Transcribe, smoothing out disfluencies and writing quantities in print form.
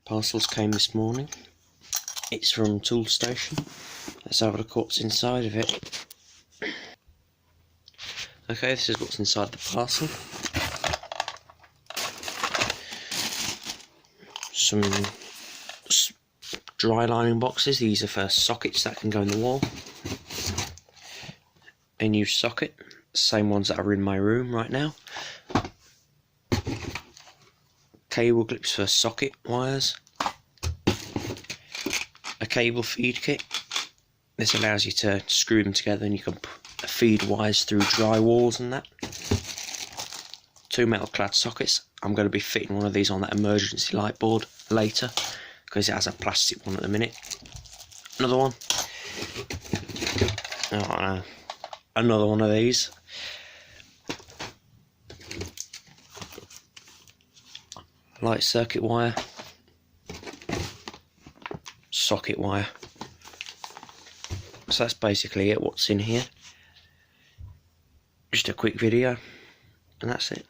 Parcels came this morning. It's from Tool Station. Let's have a look what's inside of it. Okay, this is what's inside the parcel. Some dry lining boxes. These are for sockets that can go in the wall. A new socket, same ones that are in my room right now. Cable clips for socket wires. A cable feed kit. This allows you to screw them together and you can feed wires through dry walls and that. 2 metal clad sockets. I'm going to be fitting one of these on that emergency light board later because it has a plastic one at the minute. Another one. Oh no. Another one of these. Light circuit wire. Socket wire. So that's basically it, what's in here. Just a quick video, and that's it.